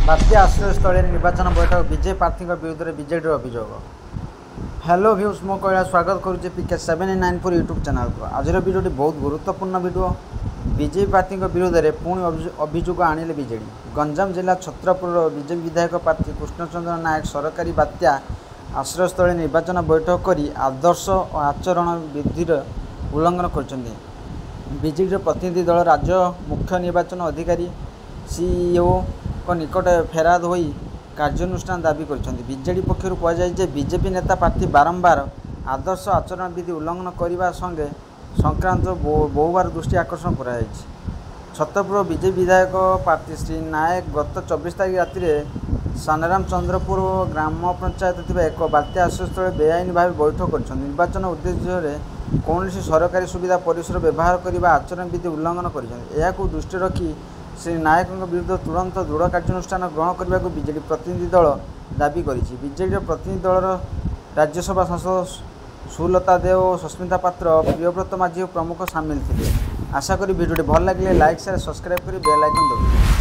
बात्या आश्रयस्थल निर्वाचन बैठक विजय प्रार्थी विरुद्ध में बीजेडी अभियोग। हेलो व्यूज मो कह स्वागत करुचे PK 794 यूट्यूब चैनल को। आज भिडियोटी बहुत गुरुत्वपूर्ण वीडियो। बीजेपी प्रार्थी विरुद्ध में पुणी अभियोग आनिले बीजेडी। गंजाम जिला छत्रपुर बीजेपी विधायक प्रार्थी कृष्णचंद्र नायक सरकारी बात्या आश्रयस्थल निर्वाचन बैठक कर आदर्श और आचरण विधि उल्लंघन कर बीजेडी प्रतिनिधि दल राज्य मुख्य निर्वाचन अधिकारी सीईओ को निकट फेराद हो कार्यानुष्ठान दाबी कर बीजेडी पक्षर कहुए बीजेपी नेता प्रार्थी बारंबार आदर्श आचरण विधि उल्लंघन करने संगे संक्रांत बहुबार दृष्टि आकर्षण कर छत्रपुर बीजेपी विधायक प्रार्थी श्री नायक गत 24 तारीख राति सानाराम चंद्रपुर ग्राम पंचायत एक बात्या आश्रयस्थल बेआईन भाव बैठक कर निर्वाचन उद्देश्य कौन सरकारी सुविधा परिसर व्यवहार करने आचरण विधि उल्लंघन कर दृष्टि रखी श्री नायक विरुद्ध तुरंत दृढ़ कार्यानुष्ठान ग्रहण करने को बीजेडी प्रतिनिधि दल दाबी करिछि। बीजेडी प्रतिनिधि दलर राज्यसभा सांसद सुलता देव और सस्मिता पात्र प्रियव्रत माझी प्रमुख सामिल थे। आशा करी वीडियोटी भल लगे लाइक शेयर सब्सक्राइब कर बेल आइकन दबाइए।